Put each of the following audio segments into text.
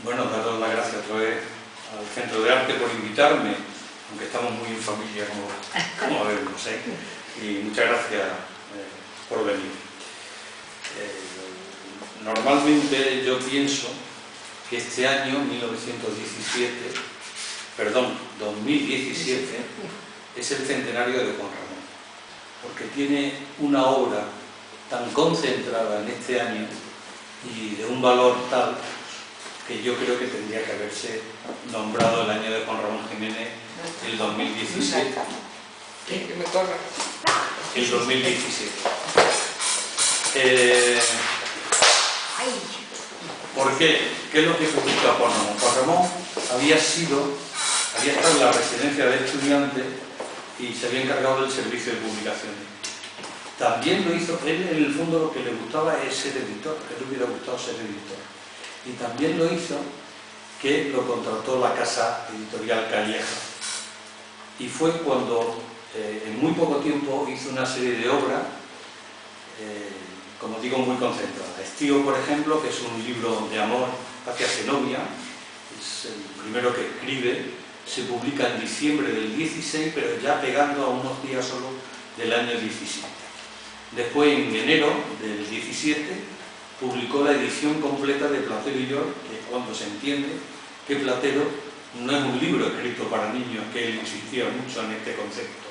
Bueno, daros las gracias otra vez al Centro de Arte por invitarme, aunque estamos muy en familia, como vemos, ¿eh? Y muchas gracias por venir. Normalmente yo pienso que este año, 2017, es el centenario de Juan Ramón, porque tiene una obra tan concentrada en este año y de un valor tal que yo creo que tendría que haberse nombrado el año de Juan Ramón Jiménez el 2017. Que me corra. El 2017. ¿Por qué? ¿Qué es lo que publica Juan Ramón? Juan Ramón había estado en la residencia de estudiantes y se había encargado del servicio de publicaciones. También lo hizo, él en el fondo lo que le gustaba es ser editor, que le hubiera gustado ser editor. Y también lo hizo que lo contrató la casa editorial Calleja. Y fue cuando en muy poco tiempo hizo una serie de obras, como digo, muy concentradas. Estío, por ejemplo, que es un libro de amor hacia Zenobia, es el primero que escribe, se publica en diciembre del 16, pero ya pegando a unos días solo del año 17. Después, en enero del 17, publicó la edición completa de Platero y yo, que es cuando se entiende que Platero no es un libro escrito para niños, que él insistía mucho en este concepto.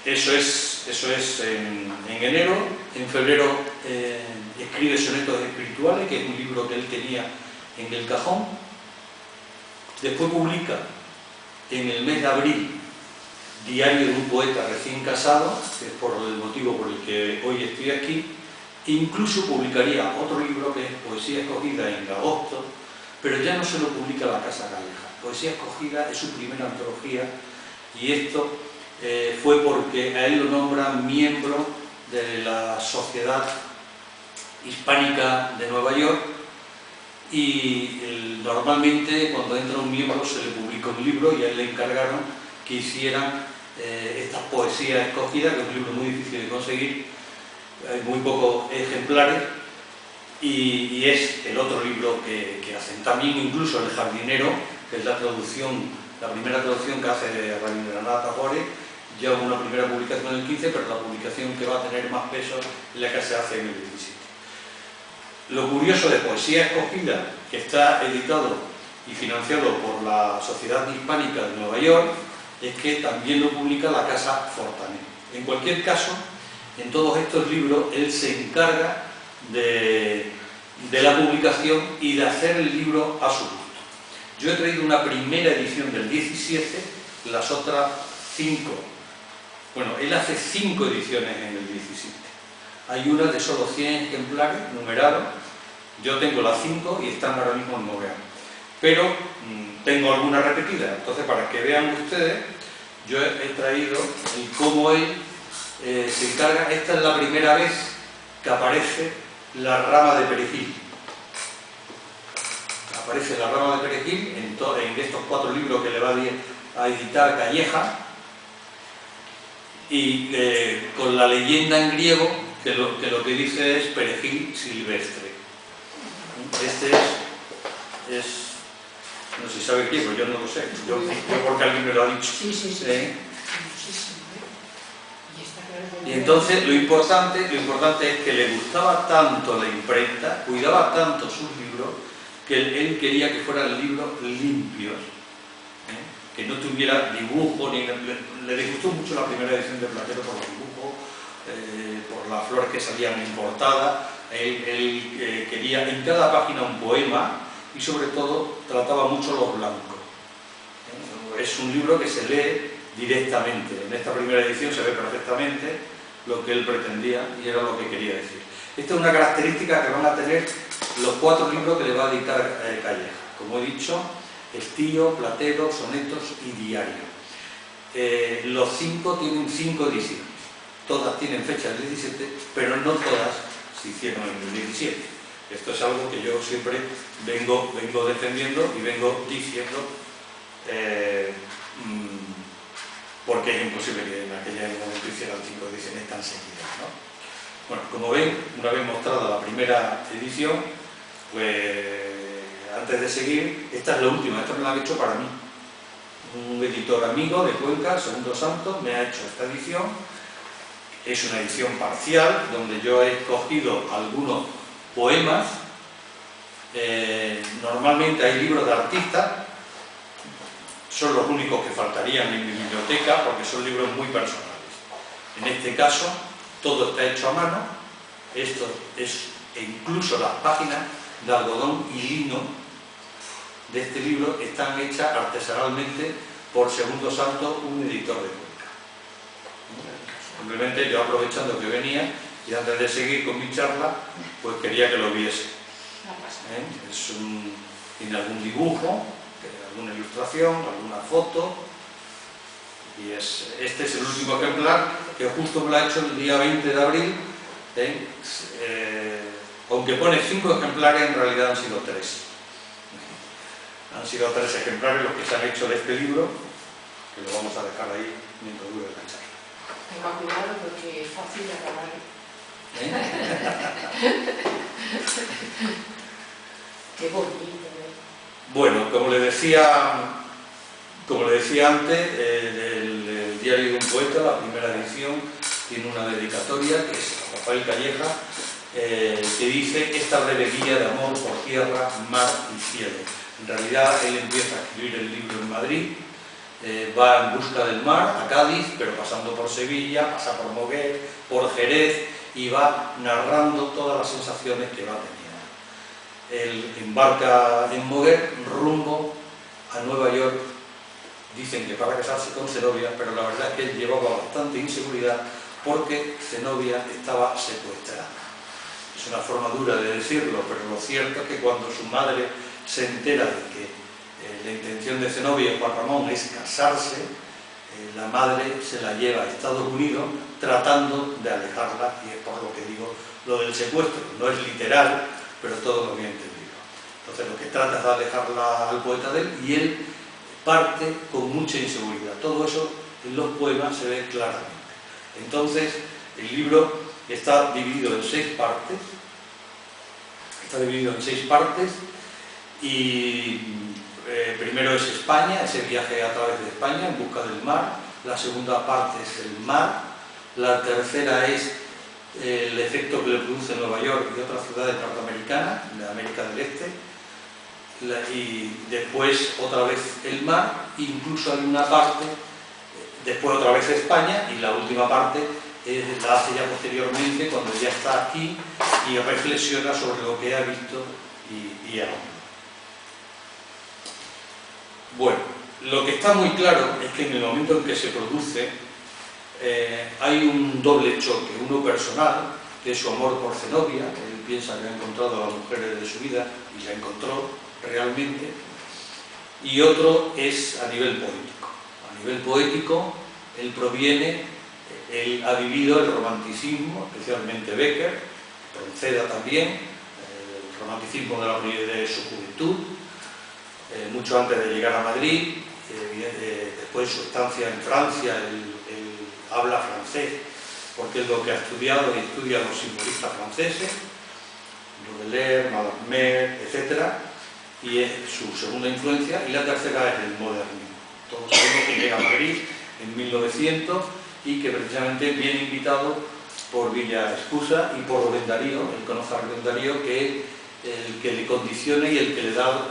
Eso es en enero. En febrero escribe Sonetos Espirituales, que es un libro que él tenía en el cajón. Después publica en el mes de abril Diario de un poeta recién casado, que es por el motivo por el que hoy estoy aquí. E incluso publicaría otro libro que es Poesía Escogida en agosto, pero ya no se lo publica la Casa Calleja. Poesía Escogida es su primera antología y esto fue porque a él lo nombran miembro de la Sociedad Hispánica de Nueva York y normalmente cuando entra un miembro se le publica un libro y a él le encargaron que hicieran estas poesías escogidas, que es un libro muy difícil de conseguir, hay muy pocos ejemplares y es el otro libro que hacen. También incluso El Jardinero, que es la primera traducción que hace de Rabindranath Tagore, ya hubo una primera publicación en el 15, pero la publicación que va a tener más peso es la que se hace en el 17. Lo curioso de Poesía Escogida, que está editado y financiado por la Sociedad Hispánica de Nueva York, es que también lo publica la Casa Fortané. En cualquier caso, en todos estos libros él se encarga de la publicación y de hacer el libro a su gusto. Yo he traído una primera edición del 17, las otras 5. Bueno, él hace 5 ediciones en el 17. Hay una de solo 100 ejemplares, numerados. Yo tengo las 5 y están ahora mismo en Moguer. Pero tengo algunas repetidas. Entonces, para que vean ustedes, yo he traído el cómo él se encarga. Esta es la primera vez que aparece la rama de perejil. Aparece la rama de perejil en estos 4 libros que le va a editar Calleja, y con la leyenda en griego que lo que dice es perejil silvestre. Este es no sé si sabe griego, yo no lo sé, yo porque alguien me lo ha dicho. Sí. Y entonces lo importante es que le gustaba tanto la imprenta, cuidaba tanto sus libros, que él quería que fueran libros limpios, que no tuviera dibujo, le disgustó mucho la primera edición de Platero por los dibujos, por las flores que salían en portada. Él quería en cada página un poema y sobre todo trataba mucho los blancos. Es un libro que se lee directamente. En esta primera edición se ve perfectamente lo que él pretendía y era lo que quería decir. Esta es una característica que van a tener los 4 libros que le va a editar Calleja. Como he dicho, Estío, Platero, Sonetos y Diario. Los 5 tienen 5 ediciones. Todas tienen fecha del 17, pero no todas se hicieron en el 17. Esto es algo que yo siempre vengo defendiendo y vengo diciendo, porque es imposible que en aquel momento hicieran 5 ediciones tan seguidas, ¿no? Bueno, como ven, una vez mostrada la primera edición, Pues antes de seguir, esta es la última, esta me la han hecho para mí. Un editor amigo de Cuenca, Segundo Santo, me ha hecho esta edición. Es una edición parcial, donde yo he escogido algunos poemas. Normalmente hay libros de artistas, son los únicos que faltarían en mi biblioteca, porque son libros muy personales. En este caso, todo está hecho a mano, esto es, e incluso las páginas de algodón y lino de este libro están hechas artesanalmente por Segundo Santo, un editor de Cuenca. Simplemente yo, aprovechando que venía y antes de seguir con mi charla, pues quería que lo viese. Tiene algún dibujo, alguna ilustración, alguna foto, y este es el último ejemplar, que justo me lo ha hecho el día 20 de abril. Aunque pone 5 ejemplares, en realidad han sido 3. Han sido 3 ejemplares los que se han hecho de este libro, que lo vamos a dejar ahí mientras dure la charla. Tenga cuidado porque es fácil de acabar. Qué bonito. Bueno, como le decía antes, el diario de un poeta, la primera edición, tiene una dedicatoria que es a Rafael Calleja, que dice: esta breve guía de amor por tierra, mar y cielo. En realidad él empieza a escribir el libro en Madrid, va en busca del mar a Cádiz, pero pasando por Sevilla, pasa por Moguer, por Jerez, y va narrando todas las sensaciones que va teniendo. Él embarca en Moguer rumbo a Nueva York, dicen que para casarse con Zenobia, pero la verdad es que él llevaba bastante inseguridad porque Zenobia estaba secuestrada. Es una forma dura de decirlo, pero lo cierto es que cuando su madre se entera de que la intención de Zenobia y Juan Ramón es casarse, la madre se la lleva a Estados Unidos tratando de alejarla, y es por lo que digo lo del secuestro. No es literal, pero todo lo bien entendido. Entonces lo que trata es de alejarla al poeta de él, y él parte con mucha inseguridad. Todo eso en los poemas se ve claramente. Entonces el libro está dividido en 6 partes. Y primero es España, ese viaje a través de España en busca del mar. La segunda parte es el mar. La tercera es el efecto que le produce Nueva York y otras ciudades norteamericanas, de América del Este. Y después otra vez el mar, incluso hay una parte, después otra vez España, y la última parte la hace ya posteriormente, cuando ya está aquí y reflexiona sobre lo que ha visto y ha oído. Bueno, lo que está muy claro es que en el momento en que se produce hay un doble choque, uno personal, que es su amor por Zenobia. Él piensa que ha encontrado a las mujeres de su vida, y la encontró realmente, y otro es a nivel poético. A nivel poético, él ha vivido el romanticismo, especialmente Bécquer, Ronceda también, el romanticismo de su juventud, mucho antes de llegar a Madrid, después su estancia en Francia. Él habla francés porque es lo que ha estudiado, y estudia a los simbolistas franceses, Baudelaire, Mallarmé, etc. Y es su segunda influencia. Y la tercera es el modernismo. Todos sabemos que llega a Madrid en 1900 y que precisamente viene invitado por Villa Escusa y por Rubén Darío. Él conoce a Rubén Darío, que es el que le condiciona y el que le da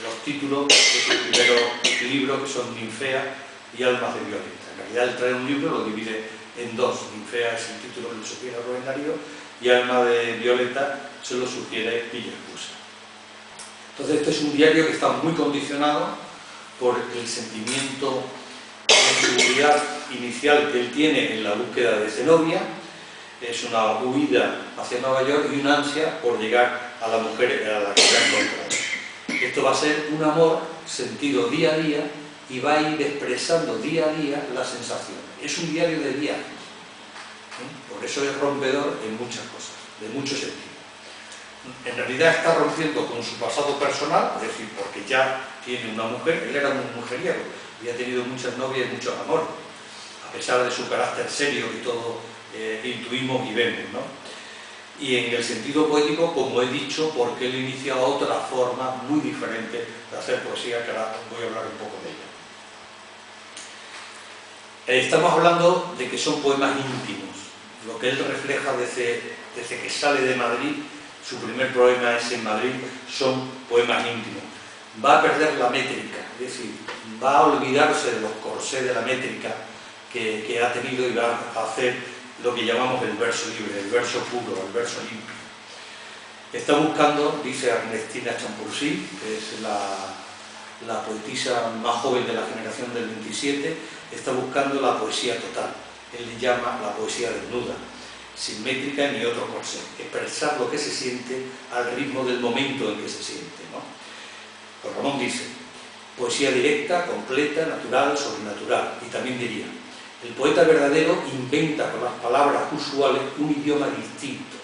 los títulos de su primer libro, que son Ninfea y Almas de Violeta. En realidad él trae un libro, lo divide en 2. Ninfea es el título que le sugiere a Rubén Darío, y Alma de Violeta se lo sugiere Villa Escusa. Entonces este es un diario que está muy condicionado por el sentimiento de inseguridad inicial que él tiene en la búsqueda de Zenobia. Es una huida hacia Nueva York y una ansia por llegar a la mujer a la que se ha encontrado. Esto va a ser un amor sentido día a día, y va a ir expresando día a día las sensaciones. Es un diario de viajes, por eso es rompedor en muchas cosas, de muchos sentidos. En realidad está rompiendo con su pasado personal, es decir, porque ya tiene una mujer. Él era un mujeriego, había tenido muchas novias y muchos amores, a pesar de su carácter serio que todos intuimos y vemos, ¿no? y en el sentido poético, como he dicho, porque él inicia otra forma muy diferente de hacer poesía, que ahora voy a hablar un poco de ella. Estamos hablando de que son poemas íntimos. Lo que él refleja desde que sale de Madrid, su primer poema es en Madrid, son poemas íntimos. Va a perder la métrica, es decir, va a olvidarse de los corsés de la métrica que ha tenido y va a hacer lo que llamamos el verso libre, el verso puro, el verso limpio. Está buscando, dice Ernestina Champoussi, que es la poetisa más joven de la generación del 27, está buscando la poesía total. Él le llama la poesía desnuda, sin métrica ni otro corsé, expresar lo que se siente al ritmo del momento en que se siente, ¿no? Pues Ramón dice, poesía directa, completa, natural, sobrenatural, y también diría, el poeta verdadero inventa con las palabras usuales un idioma distinto,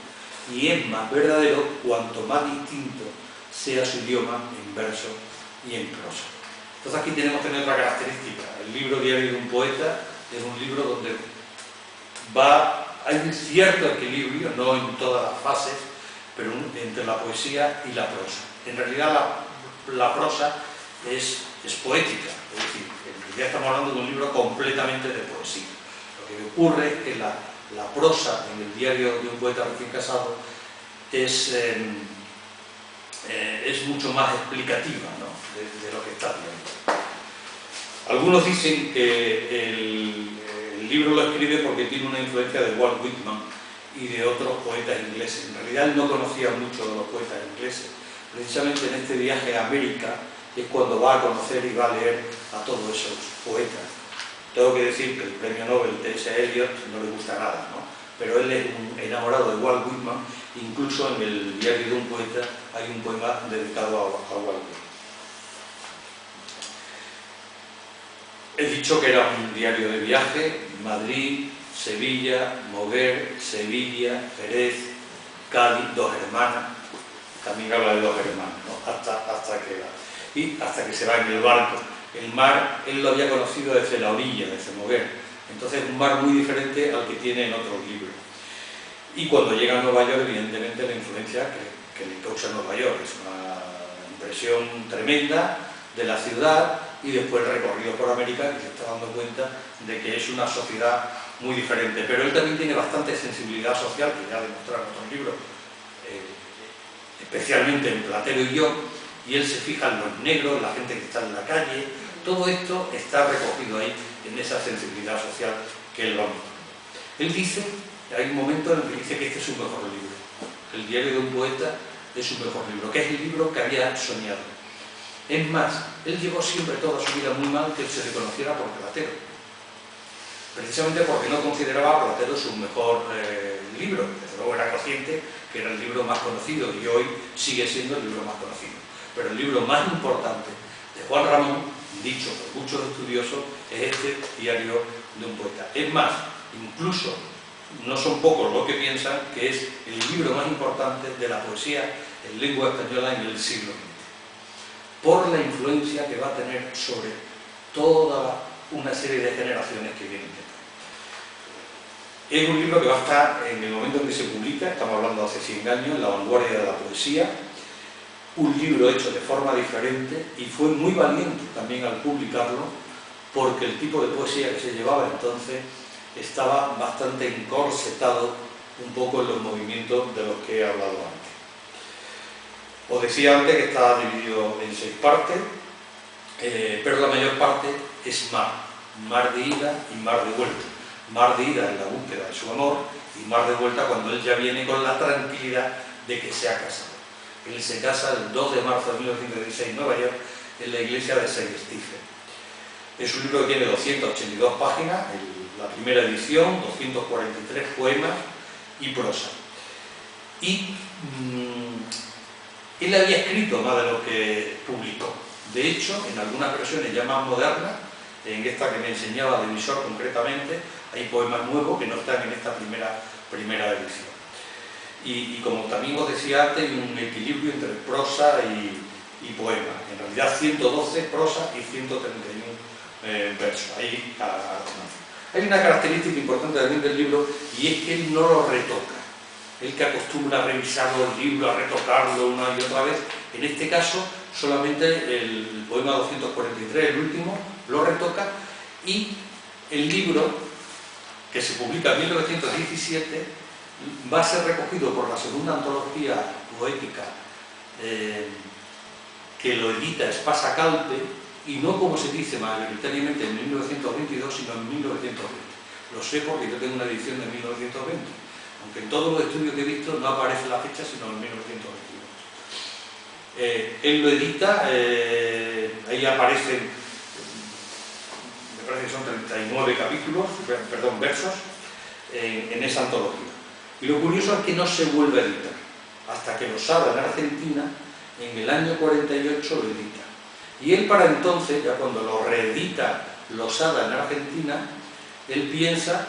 y es más verdadero cuanto más distinto sea su idioma en verso y en prosa. Entonces aquí tenemos también otra característica. El libro Diario de un poeta es un libro donde hay un cierto equilibrio, no en todas las fases, pero entre la poesía y la prosa. En realidad la prosa es poética, es decir, ya estamos hablando de un libro completamente de poesía. Lo que ocurre es que la prosa en el Diario de un poeta recién casado es mucho más explicativa, ¿no?, de lo que está viendo. Algunos dicen que el libro lo escribe porque tiene una influencia de Walt Whitman y de otros poetas ingleses. En realidad él no conocía mucho de los poetas ingleses. Precisamente en este viaje a América es cuando va a conocer y va a leer a todos esos poetas. Tengo que decir que el premio Nobel T.S. Eliot no le gusta nada, ¿no? Pero él es un enamorado de Walt Whitman. Incluso en el Diario de un poeta hay un poema dedicado a Walt Whitman. He dicho que era un diario de viaje: Madrid, Sevilla, Moguer, Sevilla, Jerez, Cádiz, Dos Hermanas. También habla de Dos Hermanas, ¿no? hasta que se va en el barco. El mar, él lo había conocido desde la orilla, desde Moguer. Entonces, un mar muy diferente al que tiene en otros libros. Y cuando llega a Nueva York, evidentemente, la influencia que le causa Nueva York es una impresión tremenda de la ciudad, y después el recorrido por América, que se está dando cuenta de que es una sociedad muy diferente. Pero él también tiene bastante sensibilidad social, que ya ha demostrado en otros libros, especialmente en Platero y yo, y él se fija en los negros, en la gente que está en la calle. Todo esto está recogido ahí, en esa sensibilidad social que él va a mostrar. Él dice, hay un momento en el que dice que este es su mejor libro. El Diario de un poeta es su mejor libro, que es el libro que había soñado. Es más, él llevó siempre toda su vida muy mal que se le conociera por Platero, precisamente porque no consideraba a Platero su mejor libro. Desde luego era consciente que era el libro más conocido, y hoy sigue siendo el libro más conocido. Pero el libro más importante de Juan Ramón, dicho por muchos estudiosos, es este Diario de un poeta. Es más, incluso no son pocos los que piensan que es el libro más importante de la poesía en lengua española en el siglo XX, por la influencia que va a tener sobre toda una serie de generaciones que vienen detrás. Es un libro que va a estar, en el momento en que se publica, estamos hablando de hace 100 años, en la vanguardia de la poesía, un libro hecho de forma diferente, y fue muy valiente también al publicarlo, porque el tipo de poesía que se llevaba entonces estaba bastante encorsetado un poco en los movimientos de los que he hablado antes. Os decía antes que está dividido en 6 partes, pero la mayor parte es mar de ida y mar de vuelta. Mar de ida en la búsqueda de su amor, y mar de vuelta cuando él ya viene con la tranquilidad de que se ha casado. Él se casa el 2 de marzo de 1916 en Nueva York, en la iglesia de St. Stephen. Es un libro que tiene 282 páginas, la primera edición, 243 poemas y prosa. Y él había escrito más de lo que publicó. De hecho, en algunas versiones ya más modernas, en esta que me enseñaba de Visor concretamente, hay poemas nuevos que no están en esta primera edición. Y como también os decía antes, hay un equilibrio entre prosa y poema. En realidad 112 prosa y 131 versos. Hay una característica importante también del libro, y es que él no lo retoca. el que acostumbra a revisar los libros, a retocarlo una y otra vez. En este caso, solamente el poema 243, el último, lo retoca, y el libro, que se publica en 1917, va a ser recogido por la segunda antología poética que lo edita Espasa Calpe, y no como se dice mayoritariamente en 1922, sino en 1920. Lo sé porque yo tengo una edición de 1920, aunque en todos los estudios que he visto no aparece la fecha, sino en 1922. Él lo edita, ahí aparecen, me parece que son 39 capítulos, perdón, versos, en esa antología. Y lo curioso es que no se vuelve a editar, hasta que Losada en Argentina, en el año 48, lo edita. Y él para entonces, ya cuando lo reedita Losada en Argentina, él piensa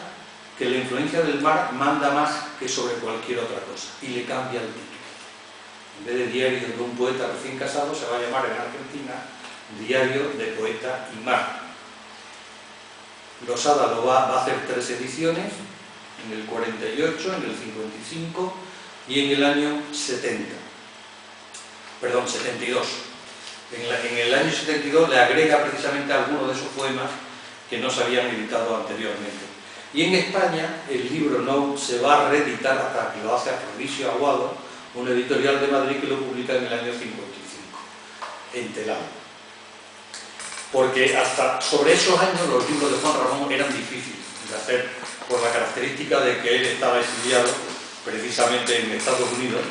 que la influencia del mar manda más que sobre cualquier otra cosa, y le cambia el título. En vez de Diario de un poeta recién casado, se va a llamar en Argentina Diario de Poeta y Mar. Losada lo va a hacer 3 ediciones, en el 48, en el 55 y en el año 72. En el año 72 le agrega precisamente algunos de esos poemas que no se habían editado anteriormente. Y en España el libro no se va a reeditar hasta que lo hace Afrodisio Aguado, un editorial de Madrid que lo publica en el año 55, entelado. Porque hasta sobre esos años los libros de Juan Ramón eran difíciles de hacer, por la característica de que él estaba exiliado precisamente en Estados Unidos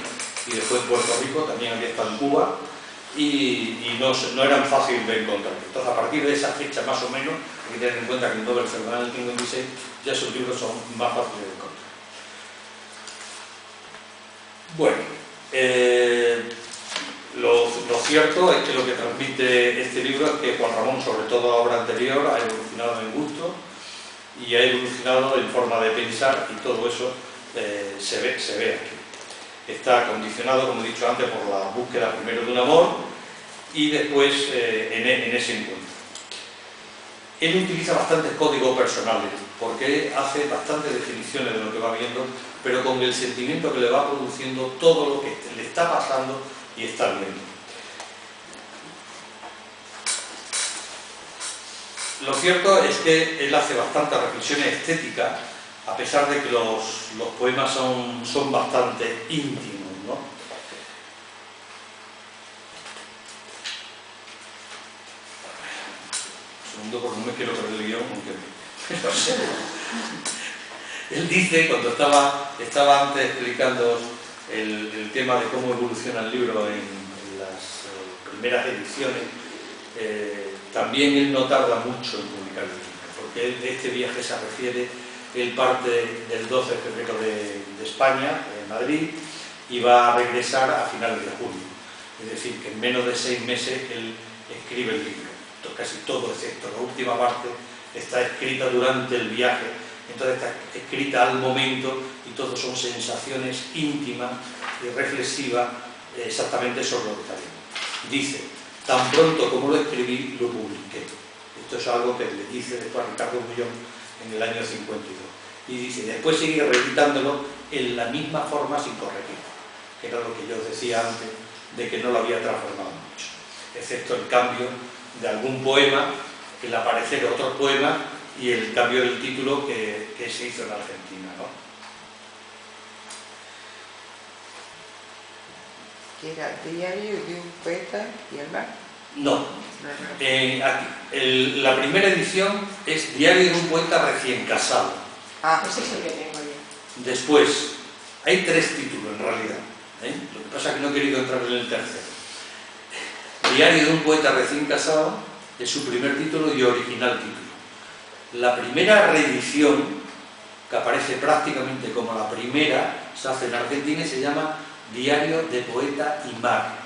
y después en Puerto Rico, también había estado en Cuba, y no eran fáciles de encontrar. Entonces, a partir de esa fecha más o menos, hay que tener en cuenta que en Nobel se lo dan en el 56, ya esos libros son más fáciles de encontrar. Bueno, lo cierto es que lo que transmite este libro es que Juan Ramón, sobre todo a obra anterior, ha evolucionado en gusto y ha evolucionado en forma de pensar, y todo eso se ve aquí. Está condicionado, como he dicho antes, por la búsqueda primero de un amor y después en ese encuentro. Él utiliza bastantes códigos personales porque hace bastantes definiciones de lo que va viendo, pero con el sentimiento que le va produciendo todo lo que le está pasando y está viendo. Lo cierto es que él hace bastantes reflexiones estéticas, a pesar de que los poemas son bastante íntimos, ¿no? Un segundo, porque no me quiero perder el guión, aunque no sé. Él dice, cuando estaba antes explicando el tema de cómo evoluciona el libro en las primeras ediciones, también él no tarda mucho en publicar el libro, porque él, de este viaje se refiere. Él parte del 12 de febrero de España, de Madrid, y va a regresar a finales de junio. Es decir, que en menos de 6 meses él escribe el libro. Casi todo, excepto la última parte, está escrita durante el viaje. Entonces está escrita al momento y todo son sensaciones íntimas y reflexivas exactamente sobre lo que está viendo. Dice, tan pronto como lo escribí, lo publiqué. Esto es algo que le dice después a Ricardo Bullón en el año 52. Y dice, después sigue reeditándolo en la misma forma sin corregir, que era lo que yo os decía antes, de que no lo había transformado mucho, excepto el cambio de algún poema, el aparecer de otro poema y el cambio del título que se hizo en Argentina, ¿no? ¿Que era Diario de un Poeta y el Mar? No. Aquí, la primera edición es Diario de un Poeta recién casado. Ese es el que tengo yo. Después, hay 3 títulos en realidad. Lo que pasa es que no he querido entrar en el tercero. Diario de un Poeta recién casado es su primer título y original título. La primera reedición, que aparece prácticamente como la primera, se hace en Argentina y se llama Diario de Poeta y Mar.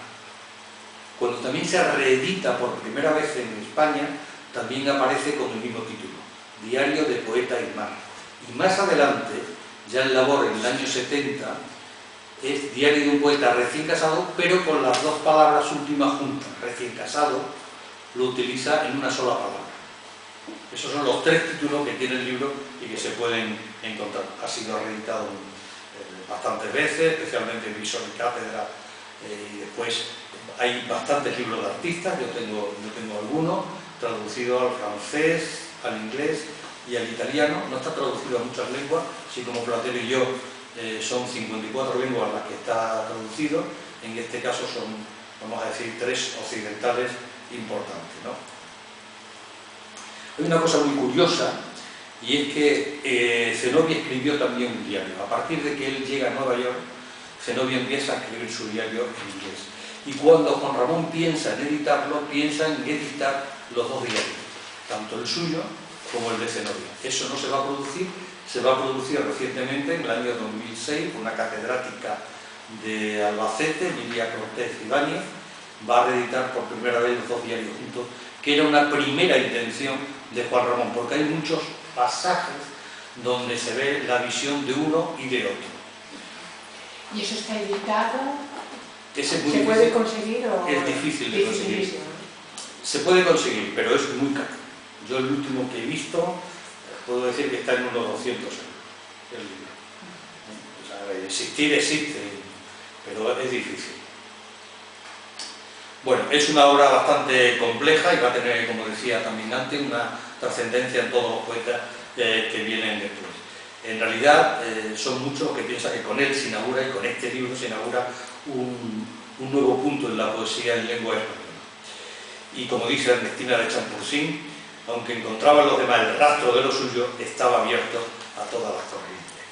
Cuando también se reedita por primera vez en España, también aparece con el mismo título, Diario de Poeta y Mar. Y más adelante, ya en labor en el año 70, es Diario de un Poeta recién casado, pero con las 2 palabras últimas juntas. Recién casado lo utiliza en una sola palabra. Esos son los 3 títulos que tiene el libro y que se pueden encontrar. Ha sido reeditado bastantes veces, especialmente en Visor y Cátedra, y después hay bastantes libros de artistas, yo tengo algunos, traducido al francés, al inglés y al italiano. No está traducido a muchas lenguas, así como Platero y yo son 54 lenguas las que está traducido. En este caso son, vamos a decir, 3 occidentales importantes, ¿no? Hay una cosa muy curiosa, y es que Zenobia escribió también un diario. A partir de que él llega a Nueva York, Zenobia empieza a escribir su diario en inglés. Y cuando Juan Ramón piensa en editarlo, piensa en editar los dos diarios, tanto el suyo como el de Zenobia. Eso no se va a producir, se va a producir recientemente, en el año 2006, una catedrática de Albacete, Emilia Cortés Ibáñez, va a reeditar por primera vez los dos diarios juntos, que era una primera intención de Juan Ramón, porque hay muchos pasajes donde se ve la visión de uno y de otro. ¿Y eso está editado? ¿Se puede conseguir o...? Es difícil de conseguir. Se puede conseguir, pero es muy caro. Yo el último que he visto, puedo decir que está en unos 200 euros el libro. O sea, existir existe, pero es difícil. Bueno, es una obra bastante compleja y va a tener, como decía también antes, una trascendencia en todos los poetas que vienen después. En realidad son muchos que piensan que con él se inaugura, y con este libro se inaugura un nuevo punto en la poesía en lengua española. Y como dice Ernestina de Champursin, aunque encontraba en los demás el rastro de lo suyo, estaba abierto a todas las corrientes.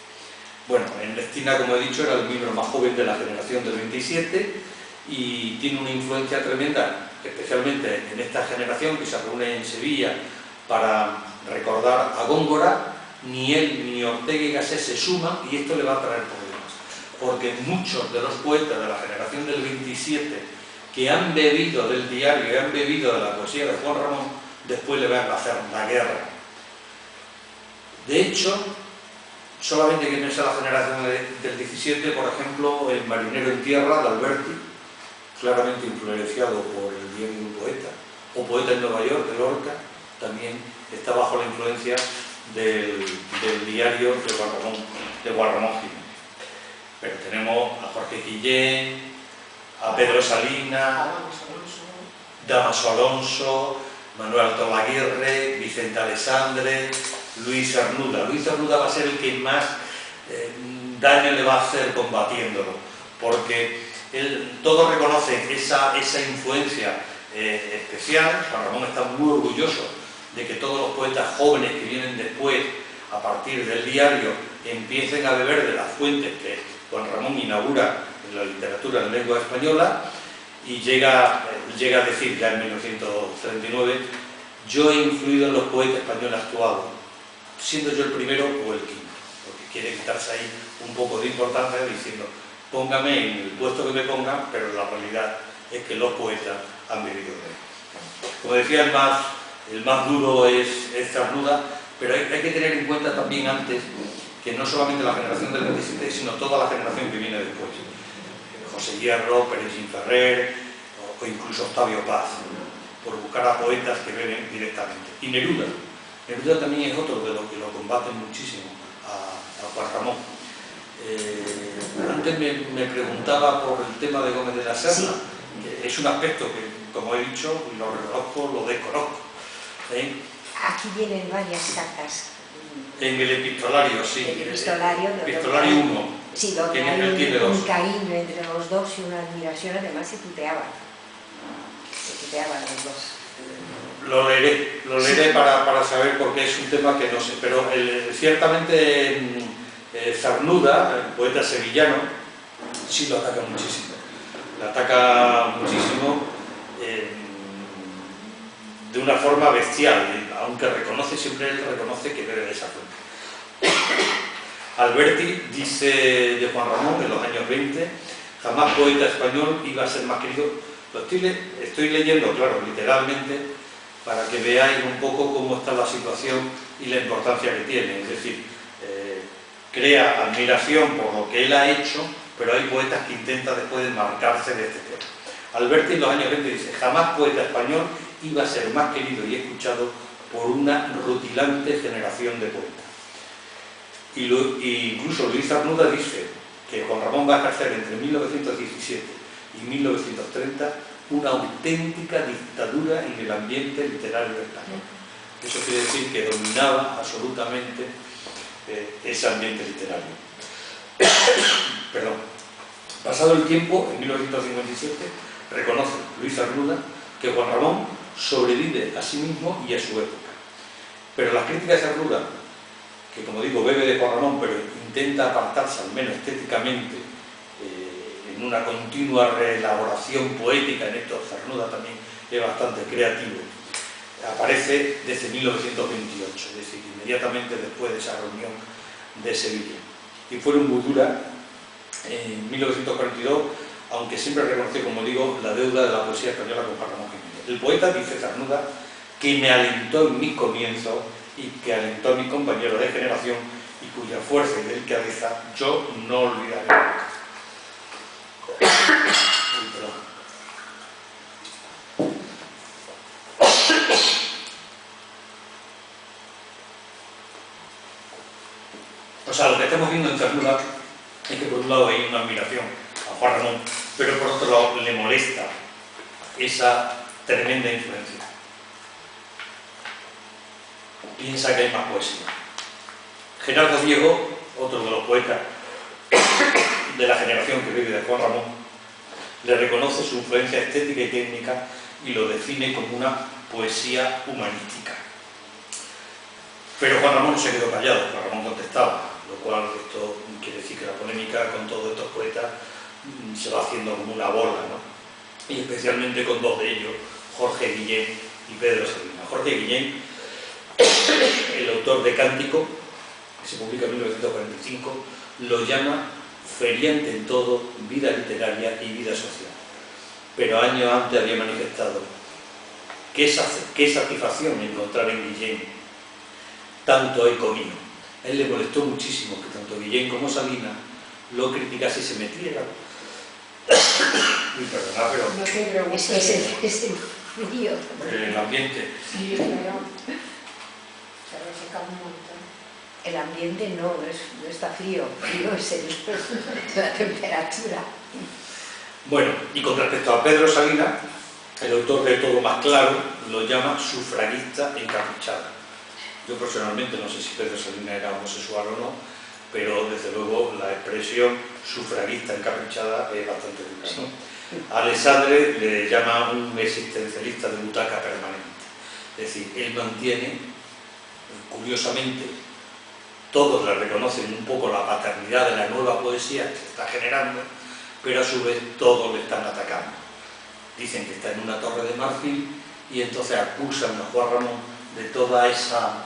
Bueno, Ernestina, como he dicho, era el miembro más joven de la generación del 27 y tiene una influencia tremenda, especialmente en esta generación que se reúne en Sevilla para recordar a Góngora. Ni él ni Ortega y Gasset se suman, y esto le va a traer problemas, porque muchos de los poetas de la generación del 27 que han bebido del diario y han bebido de la poesía de Juan Ramón, después le van a hacer la guerra. De hecho, solamente que piensa la generación del 17, por ejemplo, el Marinero en Tierra de Alberti, claramente influenciado por el diario de un poeta, o Poeta en Nueva York de Lorca, también está bajo la influencia del diario de Juan Ramón Jiménez. Pero tenemos a Jorge Guillén, a Pedro Salinas, Dámaso Alonso, Manuel Tolaguirre, Vicente Alessandre, Luis Cernuda. Luis Cernuda va a ser el que más daño le va a hacer combatiéndolo, porque todos reconocen esa influencia especial. Juan Ramón está muy orgulloso de que todos los poetas jóvenes que vienen después, a partir del diario, empiecen a beber de las fuentes que Juan Ramón inaugura en la literatura en lengua española, y llega a decir ya en 1939: yo he influido en los poetas españoles actuales, siendo yo el primero o el quinto, porque quiere quitarse ahí un poco de importancia diciendo: póngame en el puesto que me pongan, pero la realidad es que los poetas han vivido de él. Como decía, el más duro es Cernuda, pero hay que tener en cuenta también antes que no solamente la generación del 27, sino toda la generación que viene después. José Hierro, Pérez Ferrer o incluso Octavio Paz, por buscar a poetas que beben directamente. Y Neruda. Neruda también es otro de los que lo combaten muchísimo a Juan Ramón. Antes me preguntaba por el tema de Gómez de la Serna, que es un aspecto que, como he dicho, lo reconozco, lo desconozco. Aquí vienen varias cartas. En el epistolario, sí. El epistolario 1. Sí, donde hay un cariño entre los dos y una admiración, además se tuteaban. Se tuteaban los dos. Lo leeré para saber, porque es un tema que no sé, pero ciertamente Cernuda, el poeta sevillano, sí lo ataca muchísimo. Lo ataca muchísimo de una forma bestial, aunque siempre él reconoce que bebe de esa fuente. Alberti dice de Juan Ramón en los años 20: jamás poeta español iba a ser más querido. Lo estoy leyendo, claro, literalmente, para que veáis un poco cómo está la situación y la importancia que tiene. Es decir, crea admiración por lo que él ha hecho, pero hay poetas que intentan después marcarse de este tema. Alberti en los años 20 dice: jamás poeta español iba a ser más querido y escuchado por una rutilante generación de poetas. Y incluso Luis Cernuda dice: que Juan Ramón va a ejercer entre 1917 y 1930 una auténtica dictadura en el ambiente literario español. Eso quiere decir que dominaba absolutamente ese ambiente literario. Perdón. Pasado el tiempo, en 1957, reconoce Luis Cernuda que Juan Ramón sobrevive a sí mismo y a su época. Pero las críticas de Cernuda, que como digo bebe de Juan Ramón, pero intenta apartarse al menos estéticamente en una continua reelaboración poética, en esto Cernuda también es bastante creativo, aparece desde 1928, es decir, inmediatamente después de esa reunión de Sevilla. Y fueron muy duras en 1942, aunque siempre reconoció, como digo, la deuda de la poesía española con Juan Ramón Jiménez. El poeta dice Cernuda que me alentó en mis comienzos y que alentó a mis compañeros de generación y cuya fuerza y delicadeza yo no olvidaré nunca. O sea, lo que estamos viendo en Cernuda es que por un lado hay una admiración a Juan Ramón, pero por otro lado le molesta esa tremenda influencia. Piensa que hay más poesía. Gerardo Diego, otro de los poetas de la generación que vive de Juan Ramón, le reconoce su influencia estética y técnica y lo define como una poesía humanística. Pero Juan Ramón no se quedó callado, Juan Ramón contestaba, lo cual esto quiere decir que la polémica con todos estos poetas se va haciendo como una bola, ¿no? Y especialmente con dos de ellos, Jorge Guillén y Pedro Sabina. Jorge Guillén, el autor de Cántico, que se publica en 1945, lo llama feriante en todo, vida literaria y vida social. Pero años antes había manifestado qué satisfacción encontrar en Guillén tanto eco mío. A él le molestó muchísimo que tanto Guillén como Sabina lo criticase y se metiera. Uy, perdona, pero... No te preocupes. Es el frío. El ambiente. Sí, claro. Se reseca un montón. El ambiente no está frío, frío es la temperatura. Bueno, y con respecto a Pedro Sabina, el autor de Todo Más Claro lo llama sufragista encapuchada. Yo personalmente no sé si Pedro Sabina era homosexual o no, pero desde luego la expresión sufragista encapuchada es bastante dura, ¿no? Alessandre le llama un existencialista de butaca permanente. Es decir, él mantiene, curiosamente, todos le reconocen un poco la paternidad de la nueva poesía que se está generando, pero a su vez todos le están atacando. Dicen que está en una torre de marfil y entonces acusan a Juan Ramón de toda esa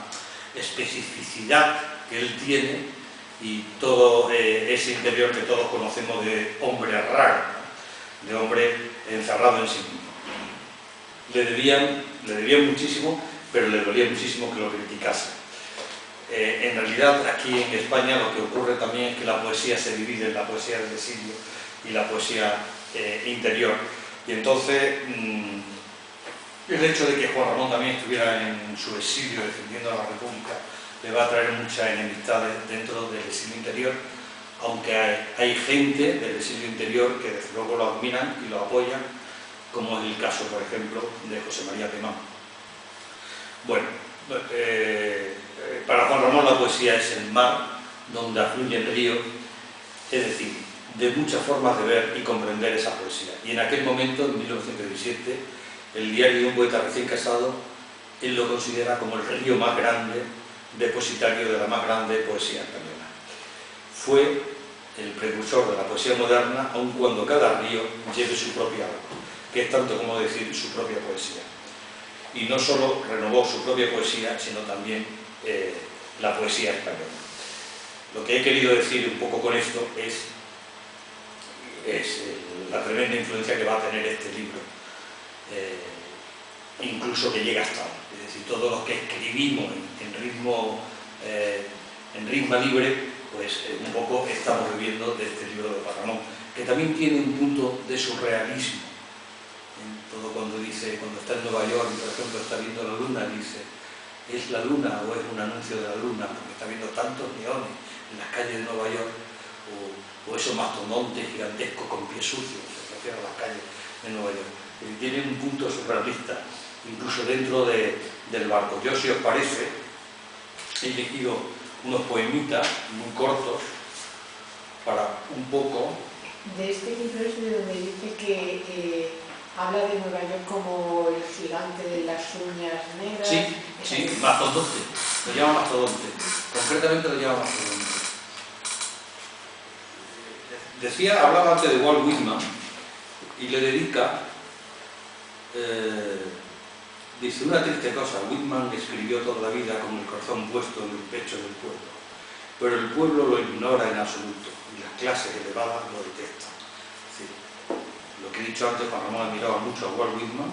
especificidad que él tiene y todo ese interior que todos conocemos de hombre raro, de hombre encerrado en sí mismo. Le debían muchísimo, pero le dolía muchísimo que lo criticasen. En realidad, aquí en España lo que ocurre también es que la poesía se divide en la poesía del exilio y la poesía interior. Y entonces, el hecho de que Juan Ramón también estuviera en su exilio defendiendo a la República le va a traer muchas enemistades dentro del exilio interior, aunque hay gente del exilio interior que desde luego lo admiran y lo apoyan, como es el caso, por ejemplo, de José María Pemán. Bueno, para Juan Ramón la poesía es el mar donde afluye el río, es decir, de muchas formas de ver y comprender esa poesía. Y en aquel momento, en 1917, el diario de un poeta recién casado, él lo considera como el río más grande, depositario de la más grande poesía española. Fue el precursor de la poesía moderna, aun cuando cada río lleve su propia agua, que es tanto como decir su propia poesía. Y no solo renovó su propia poesía, sino también la poesía española. Lo que he querido decir un poco con esto es la tremenda influencia que va a tener este libro, incluso que llega hasta hoy. Es decir, todos los que escribimos en ritmo libre, pues un poco estamos viviendo de este libro de Juan Ramón, que también tiene un punto de surrealismo. Todo cuando está en Nueva York y por ejemplo está viendo la luna, dice, ¿es la luna o es un anuncio de la luna? Porque está viendo tantos neones en las calles de Nueva York, o esos mastodontes gigantescos con pies sucios, se refiere a las calles de Nueva York. Tiene un punto surrealista, incluso dentro del barco. Yo, si os parece, he elegido unos poemitas muy cortos para un poco... De este libro es de donde dice que habla de Nueva York como el gigante de las uñas negras. Sí, mastodonte, lo llama mastodonte, concretamente lo llama mastodonte. Decía, hablaba antes de Walt Whitman y le dedica, dice, una triste cosa, Whitman escribió toda la vida con el corazón puesto en el pecho del pueblo, pero el pueblo lo ignora en absoluto y las clases elevadas lo detestan. Sí. Lo que he dicho antes, Juan Ramón admiraba mucho a Walt Whitman,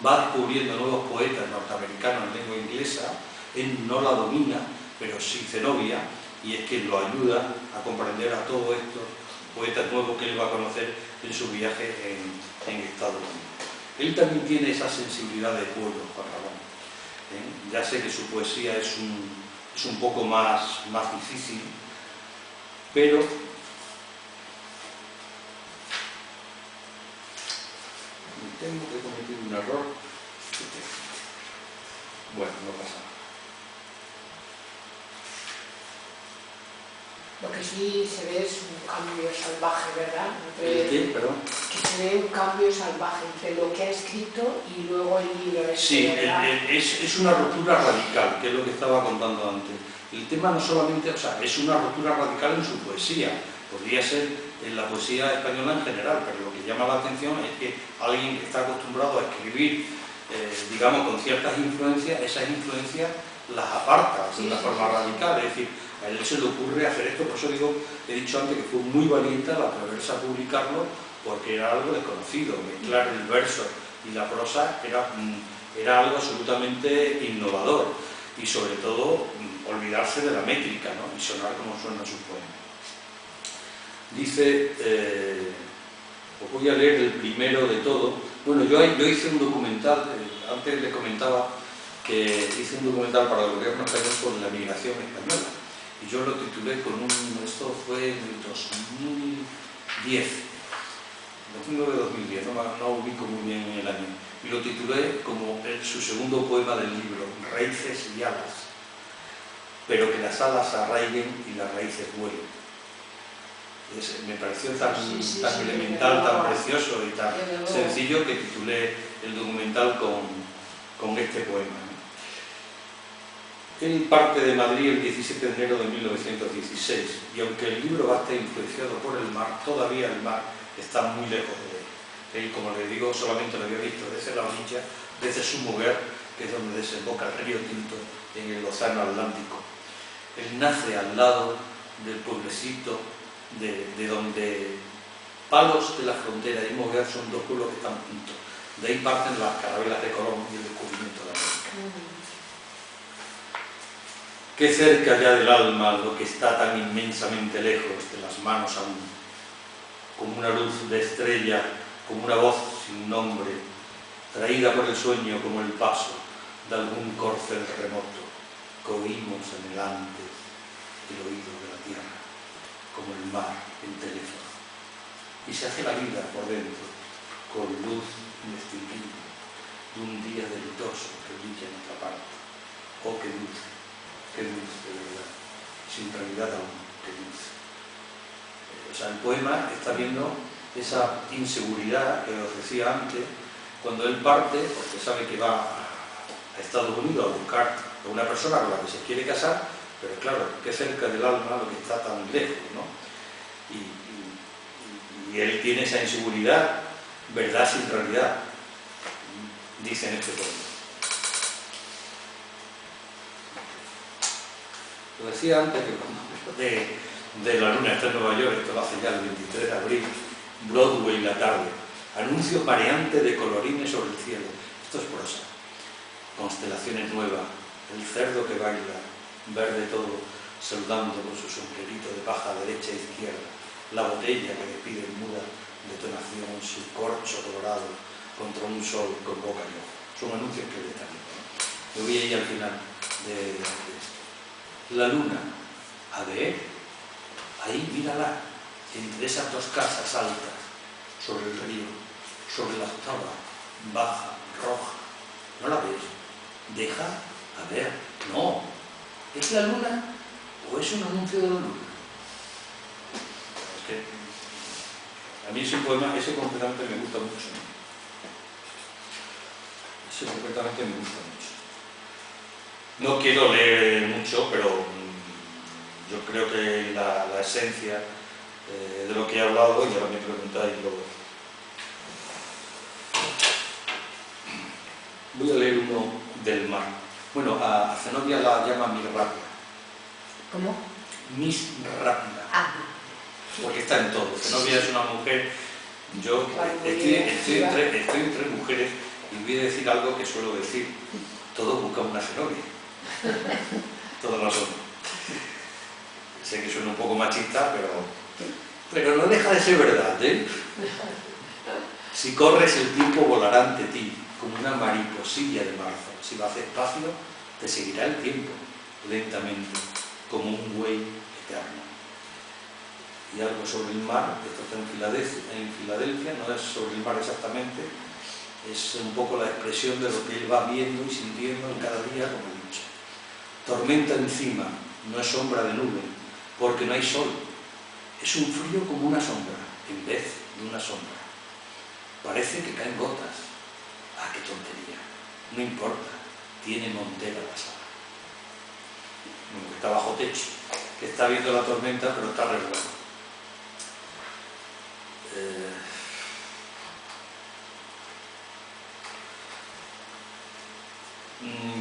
va descubriendo nuevos poetas norteamericanos en lengua inglesa, él no la domina, pero sí Zenobia, y es quien lo ayuda a comprender a todos estos poetas nuevos que él va a conocer en su viaje en Estados Unidos. Él también tiene esa sensibilidad de pueblo, Juan Ramón. Ya sé que su poesía es un poco más difícil, pero tengo que cometer un error. Bueno, no pasa nada. Lo que sí se ve es un cambio salvaje, ¿verdad? ¿Qué? Perdón. Que se ve un cambio salvaje entre lo que ha escrito y luego el libro. Sí, es una ruptura radical, que es lo que estaba contando antes. El tema no solamente, o sea, es una ruptura radical en su poesía, podría ser en la poesía española en general, pero lo que llama la atención es que alguien que está acostumbrado a escribir, digamos, con ciertas influencias, esas influencias las aparta de una forma radical, es decir, a él se le ocurre hacer esto, por eso digo, he dicho antes que fue muy valiente al atreverse a publicarlo, porque era algo desconocido, mezclar el verso y la prosa era algo absolutamente innovador, y sobre todo olvidarse de la métrica, ¿no? Y sonar como suenan sus poemas. Dice, os voy a leer el primero de todo. Bueno, yo hice un documental, antes les comentaba que hice un documental para el gobierno español sobre la migración española, y yo lo titulé con esto fue en el 2010, 2009-2010, no ubico muy bien el año, y lo titulé como su segundo poema del libro, Raíces y alas, pero que las alas arraiguen y las raíces vuelen. Me pareció tan elemental, tan precioso y tan sencillo que titulé el documental con este poema. Él parte de Madrid el 17 de enero de 1916 y aunque el libro va a estar influenciado por el mar, todavía el mar está muy lejos de él. Él, como le digo, solamente lo había visto desde la orilla, desde su mujer, que es donde desemboca el río Tinto en el océano Atlántico. Él nace al lado del pueblecito de donde Palos de la Frontera y Moguer son dos pueblos que están juntos. De ahí parten las carabelas de Colón y el descubrimiento de América. Qué cerca ya del alma lo que está tan inmensamente lejos de las manos aún, como una luz de estrella, como una voz sin nombre, traída por el sueño como el paso de algún corcel remoto, que oímos en el antes el oído de la tierra, como el mar en teléfono, y se hace la vida por dentro, con luz indistinguible, de un día deleitoso que brilla en otra parte. Oh, qué dulce de verdad, sin realidad aún, qué dulce. O sea, el poema está viendo esa inseguridad que os decía antes, cuando él parte, porque sabe que va a Estados Unidos a buscar a una persona con la que se quiere casar, pero claro, qué cerca del alma lo que está tan lejos, ¿no? Y él tiene esa inseguridad, verdad sin realidad, dice en este poema. Lo decía antes que de la luna, está en Nueva York, esto lo hace ya el 23 de abril, Broadway la tarde, anuncios mareantes de colorines sobre el cielo, esto es prosa, constelaciones nuevas, el cerdo que baila, verde todo, saludando con su sombrerito de paja derecha e izquierda, la botella que despide en muda detonación, su corcho colorado contra un sol con boca y ojo. Son anuncios que le están viendo. Me voy a ir al final de esto. La luna, a ver, ahí mírala, entre esas dos casas altas, sobre el río, sobre la octava, baja, roja. ¿No la ves? Deja, a ver, no. ¿Es la luna o es un anuncio de la luna? Es que a mí ese poema, ese completamente me gusta mucho. Ese completamente me gusta mucho. No quiero leer mucho, pero yo creo que la esencia de lo que he hablado, y ahora me preguntáis luego. Voy a leer uno del mar. Bueno, a Zenobia la llama Miss Rápida. ¿Cómo? Miss Rápida. Ah. Porque está en todo. Zenobia es una mujer. Yo estoy entre mujeres y voy a decir algo que suelo decir. Todos buscan una Zenobia. Todos lo somos. Sé que suena un poco machista, pero no deja de ser verdad, ¿eh? Si corres, el tiempo volará ante ti, como una mariposilla de marzo. Si vas despacio, te seguirá el tiempo, lentamente, como un buey eterno. Y algo sobre el mar, esto está en Filadelfia, no es sobre el mar exactamente, es un poco la expresión de lo que él va viendo y sintiendo en cada día, como he dicho. Tormenta encima, no es sombra de nube, porque no hay sol. Es un frío como una sombra, en vez de una sombra. Parece que caen gotas. Ah, qué tontería. No importa, tiene montera la sala. Bueno, que está bajo techo, que está viendo la tormenta, pero está resguardado.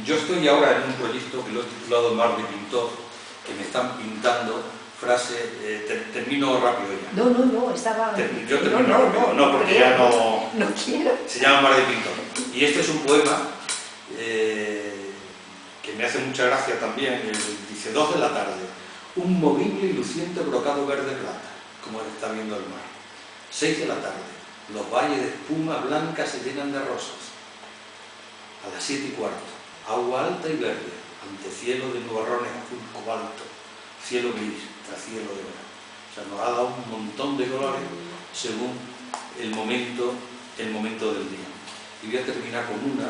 Yo estoy ahora en un proyecto que lo he titulado Mar de Pintor, que me están pintando frase, termino rápido ya. No, estaba... Yo termino rápido, no, porque ya no... No quiero. Se llama Mar de Pintor. Y este es un poema que me hace mucha gracia también. Dice, 2 de la tarde, un movible y luciente brocado verde plata, como él está viendo el mar. 6 de la tarde, los valles de espuma blanca se llenan de rosas. A las 7:15, agua alta y verde, ante cielo de nubarrones azul cobalto, cielo gris tras cielo de verano. O sea, nos ha dado un montón de colores según el momento del día. Y voy a terminar con una.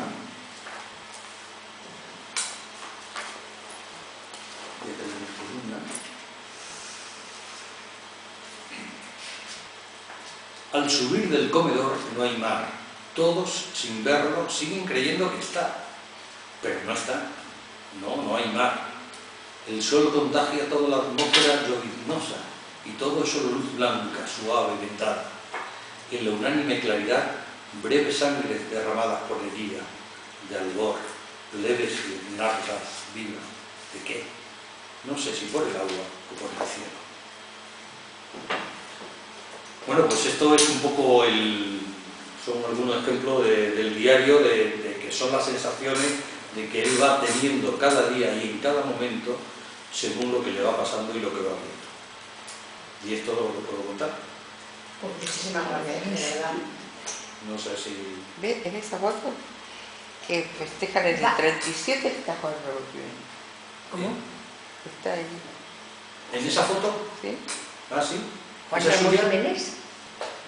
Al subir del comedor no hay mar. Todos, sin verlo, siguen creyendo que está. Pero no está. No hay mar. El sol contagia toda la atmósfera lloviznosa y todo es solo luz blanca, suave, ventada. En la unánime claridad, breves sangres derramadas por el día, de albor, leves y largas, vivas. ¿De qué? No sé si por el agua o por el cielo. Bueno, pues esto es un poco son algunos ejemplos del diario de que son las sensaciones de que él va teniendo cada día y en cada momento según lo que le va pasando y lo que va viendo. Y esto lo puedo contar. Pues muchísimas gracias, de verdad. No sé si... ¿Ves en esa foto? Que festejan el 37 está Juan Ramón Jiménez. ¿Cómo? Está ahí. ¿En esa foto? ¿Sí? Ah, sí. ¿Juan ¿Esa es Ramón suya? Jiménez?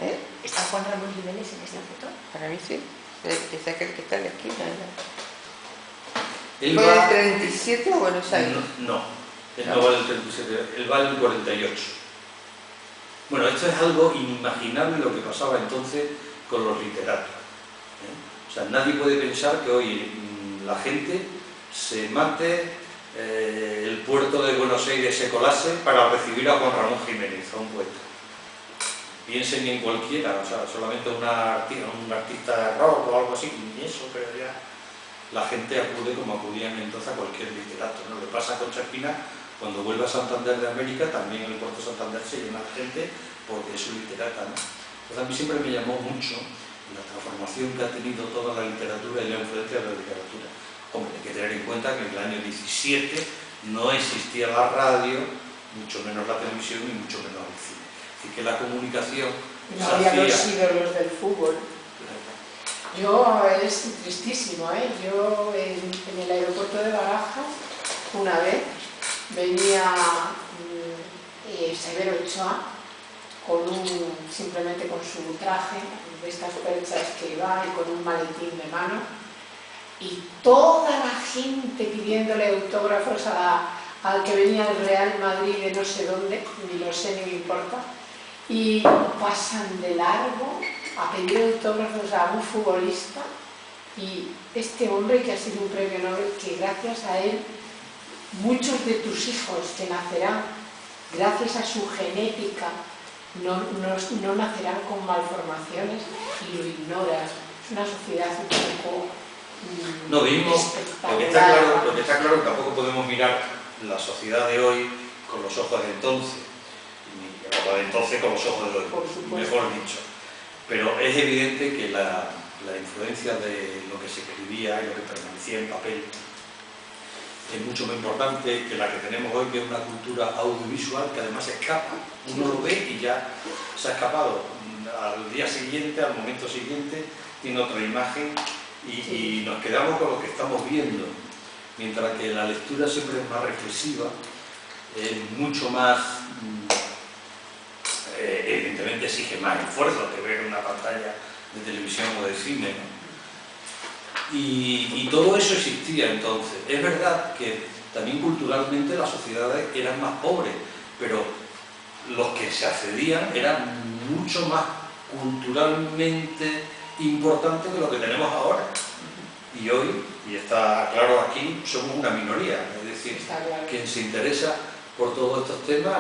¿Eh? ¿Está Juan Ramón Jiménez en esta foto? Para mí sí. Es aquel que está en la esquina. Él ¿Fue va... el 37 o Buenos Aires? No, él no va del 37, él va del 48. Bueno, esto es algo inimaginable lo que pasaba entonces con los literatos. O sea, nadie puede pensar que hoy la gente se mate, el puerto de Buenos Aires se colase para recibir a Juan Ramón Jiménez, a un poeta. Piensen en cualquiera, o sea, solamente un artista de rock o algo así, ni eso, pero ya la gente acude como acudían entonces a cualquier literato, ¿no? Le pasa a Concha Espina, cuando vuelve a Santander de América, también en el puerto de Santander se llena de gente porque es su literata, ¿no? Entonces a mí siempre me llamó mucho la transformación que ha tenido toda la literatura y la influencia de la literatura. Hombre, hay que tener en cuenta que en el año 17 no existía la radio, mucho menos la televisión y mucho menos el cine. Así que la comunicación no había los ídolos del fútbol. Yo, es tristísimo, ¿eh? Yo en el aeropuerto de Barajas, una vez, venía Severo Ochoa simplemente con su traje, de estas perchas que va y con un maletín de mano, y toda la gente pidiéndole autógrafos al que venía del Real Madrid de no sé dónde, ni lo sé ni me importa, y pasan de largo a pedir autógrafos a un futbolista, y este hombre que ha sido un premio Nobel, que gracias a él muchos de tus hijos que nacerán gracias a su genética no nacerán con malformaciones, y lo ignoras. Es una sociedad un poco no vimos, lo que está claro, tampoco podemos mirar la sociedad de hoy con los ojos de entonces, ni la de entonces con los ojos de hoy, mejor dicho. Pero es evidente que la influencia de lo que se escribía y lo que permanecía en papel es mucho más importante que la que tenemos hoy, que es una cultura audiovisual que además escapa. Uno lo ve y ya se ha escapado. Al día siguiente, al momento siguiente, tiene otra imagen y nos quedamos con lo que estamos viendo. Mientras que la lectura siempre es más reflexiva, es mucho más, evidentemente exige más esfuerzo que ver una pantalla de televisión o de cine, ¿no? Y todo eso existía entonces. Es verdad que también culturalmente las sociedades eran más pobres, pero los que se accedían eran mucho más culturalmente importantes que lo que tenemos ahora. Y hoy, y está claro aquí, somos una minoría. Es decir, quien se interesa por todos estos temas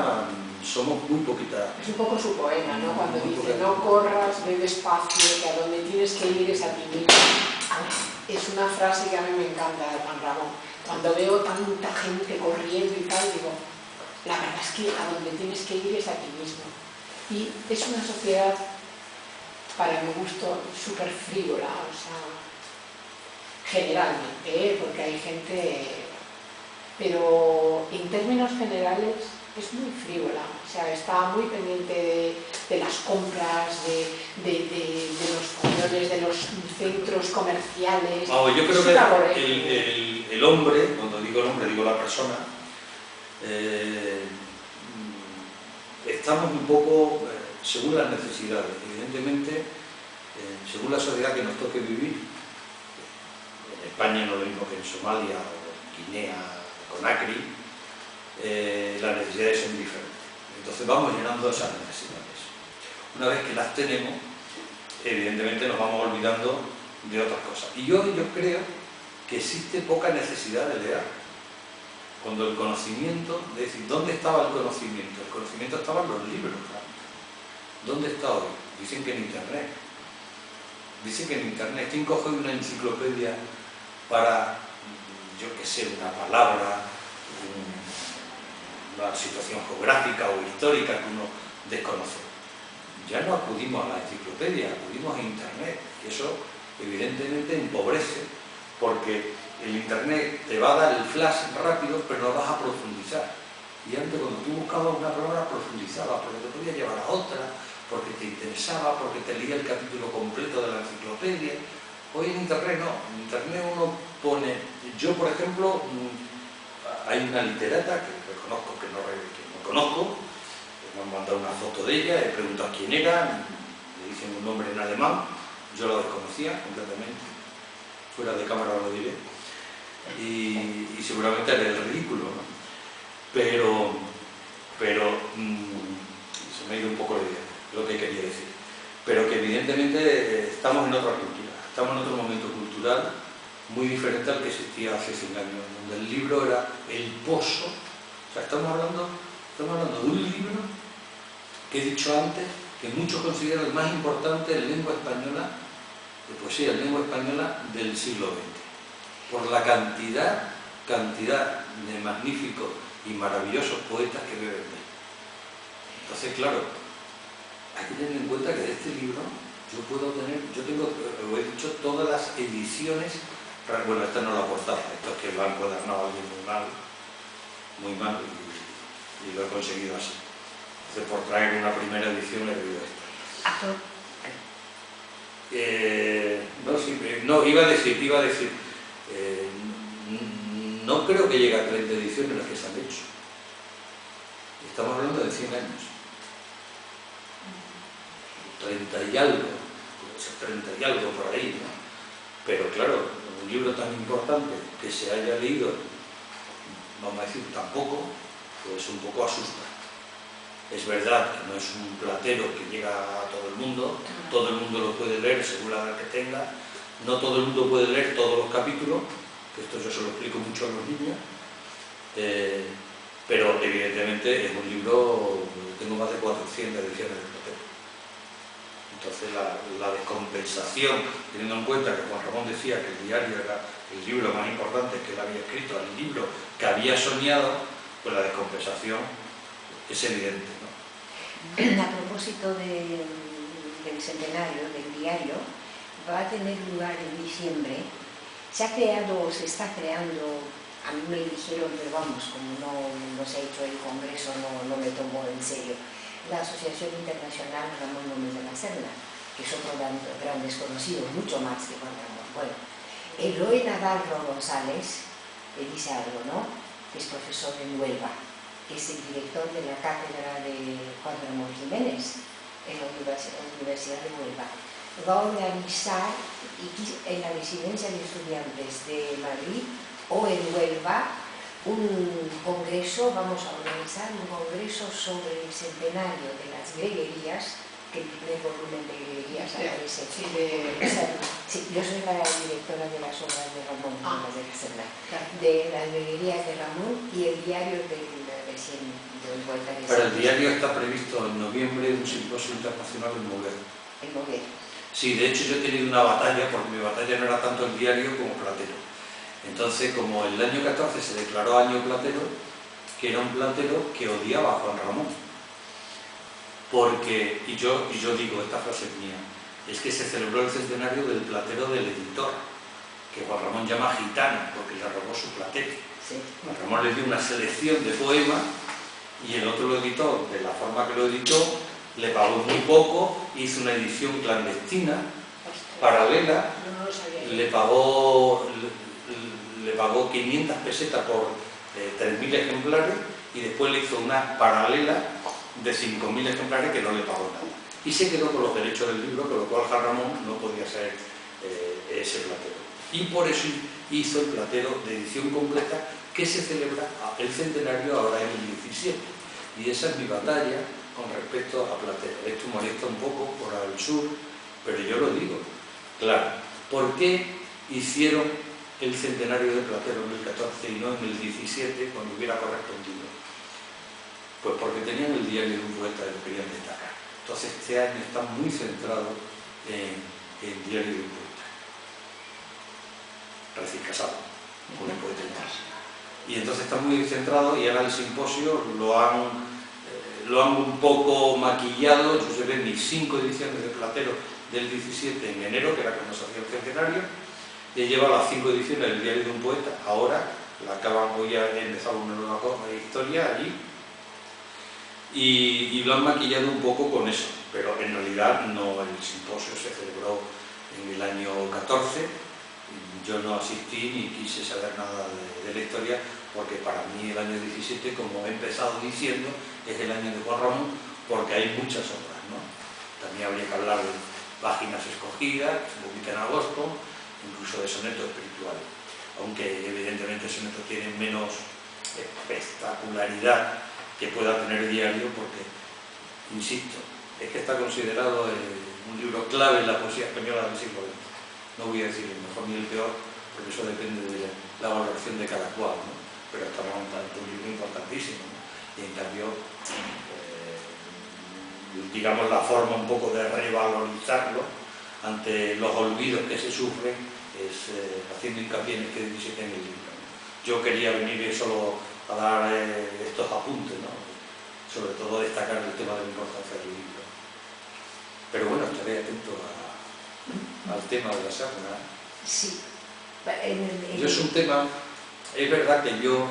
somos muy poquitas. Es un poco su poema, ¿no? Cuando dice, no corras, ve despacio, que a donde tienes que ir es a ti mismo. Es una frase que a mí me encanta de Juan Ramón. Cuando veo tanta gente corriendo y tal, digo, la verdad es que a donde tienes que ir es a ti mismo. Y es una sociedad, para mi gusto, súper frívola, o sea, generalmente, porque hay gente, pero en términos generales es muy frívola, o sea, está muy pendiente de las compras, de los pañones, de los centros comerciales. Yo creo que el hombre, cuando digo el hombre, digo la persona, estamos un poco según las necesidades. Evidentemente, según la sociedad que nos toque vivir, en España no es lo mismo que en Somalia o Guinea, Conakry, las necesidades son diferentes. Entonces vamos llenando esas necesidades. Una vez que las tenemos, evidentemente nos vamos olvidando de otras cosas. Y yo creo que existe poca necesidad de leer. Cuando el conocimiento, es decir, ¿dónde estaba el conocimiento? El conocimiento estaba en los libros. ¿Dónde está hoy? Dicen que en Internet. Dicen que en Internet. ¿Quién coge una enciclopedia para, yo qué sé, una palabra, una situación geográfica o histórica que uno desconoce? Ya no acudimos a la enciclopedia, acudimos a Internet, que eso evidentemente empobrece, porque el Internet te va a dar el flash rápido, pero no vas a profundizar. Y antes, cuando tú buscabas una palabra, profundizabas, porque te podía llevar a otra, porque te interesaba, porque te leía el capítulo completo de la enciclopedia. Hoy en Internet no, en Internet uno pone, yo por ejemplo, hay una literata que reconozco que no conozco, me han mandado una foto de ella, he preguntado quién era, me dicen un nombre en alemán, yo la desconocía completamente, fuera de cámara lo diré, y seguramente haré el ridículo, ¿no? Pero se me ha ido un poco la idea, lo que quería decir, pero que evidentemente estamos en otra cultura, estamos en otro momento cultural muy diferente al que existía hace 100 años, donde el libro era el pozo. O sea, estamos hablando de un libro que he dicho antes, que muchos consideran el más importante en lengua española, de poesía en lengua española del siglo XX, por la cantidad de magníficos y maravillosos poetas que beben de él. Entonces, claro, hay que tener en cuenta que de este libro yo tengo, lo he dicho, todas las ediciones. Bueno, esta no es la portada, esto es que lo han encuadernado alguien muy mal, y lo he conseguido así. Entonces, por traer una primera edición he debido esta. No, iba a decir, no creo que llegue a 30 ediciones las que se han hecho. Estamos hablando de 100 años. 30 y algo, 30 y algo por ahí, ¿no? Pero claro, un libro tan importante que se haya leído, vamos a decir, tampoco, pues un poco asusta. Es verdad que no es un platero que llega a todo el mundo lo puede leer según la edad que tenga, no todo el mundo puede leer todos los capítulos, que esto yo se lo explico mucho a los niños, pero evidentemente es un libro, tengo más de 400 ediciones de platero. Entonces la descompensación, teniendo en cuenta que Juan Ramón decía que el diario era el libro más importante que él había escrito, el libro que había soñado, pues la descompensación es evidente, ¿no? A propósito del centenario, del diario, va a tener lugar en diciembre. Se está creando, a mí me dijeron, pero vamos, como no se ha hecho el congreso, no me tomó en serio, la Asociación Internacional Ramón Gómez de la Serna, que es otro gran desconocido, mucho más que Juan Ramón. Bueno, Eloy Navarro González, le dice algo, ¿no? Que es profesor en Huelva, que es el director de la cátedra de Juan Ramón Jiménez en la Universidad de Huelva. Va a organizar en la residencia de estudiantes de Madrid o en Huelva un congreso, vamos a organizar un congreso sobre el centenario de las greguerías, que el primer volumen de greguerías aparece. Sí, yo soy la directora de las obras de Ramón, de la Serna, de las greguerías de Ramón y el diario del Vuelta de Para el diario está previsto en noviembre un simposio internacional en Moguer. En Moguer. Sí, de hecho yo he tenido una batalla, porque mi batalla no era tanto el diario como platero. Entonces, como el año 14 se declaró año platero, que era un platero que odiaba a Juan Ramón. Porque, y yo digo, esta frase es mía, es que se celebró el centenario del platero del editor, que Juan Ramón llama gitano, porque le robó su platero. Sí. Juan Ramón le dio una selección de poemas y el otro lo editó de la forma que lo editó, le pagó muy poco, hizo una edición clandestina, paralela, le pagó 500 pesetas por 3.000 ejemplares y después le hizo una paralela de 5.000 ejemplares que no le pagó nada. Y se quedó con los derechos del libro, con lo cual Juan Ramón no podía ser ese platero. Y por eso hizo el platero de edición completa, que se celebra el centenario ahora en el 17. Y esa es mi batalla con respecto a platero. Esto molesta un poco por el sur, pero yo lo digo. Claro, ¿por qué hicieron el centenario de Platero en el 14 y no en el 17 cuando hubiera correspondido? Pues porque tenían el diario de un poeta y lo querían destacar. Entonces este año está muy centrado en el diario de un poeta. Recién casado, con un poeta en casa. Y entonces está muy centrado y ahora el simposio lo han un poco maquillado. Yo llevé mis 5 ediciones de Platero del 17 en enero, que era cuando se hacía el centenario, y he llevado las 5 ediciones del diario de un poeta. Ahora voy a empezar una nueva historia allí y lo han maquillado un poco con eso, pero en realidad no. El simposio se celebró en el año 14, yo no asistí ni quise saber nada de la historia, porque para mí el año 17, como he empezado diciendo, es el año de Juan Ramón, porque hay muchas obras, ¿no? También habría que hablar de Páginas Escogidas, que se publica en agosto, incluso de sonetos espirituales, aunque evidentemente sonetos tienen menos espectacularidad que pueda tener diario, porque, insisto, es que está considerado un libro clave en la poesía española del siglo XX. No voy a decir el mejor ni el peor, porque eso depende de la valoración de cada cual, ¿no? Pero estamos ante un libro importantísimo, ¿no? Y en cambio, digamos, la forma un poco de revalorizarlo ante los olvidos que se sufren es haciendo hincapié en este 17 en el libro. Yo quería venir solo a dar estos apuntes, ¿no? Sobre todo destacar el tema de la importancia del libro. Pero bueno, estaré atento al tema de la Serna. Sí. Yo es un tema, es verdad que yo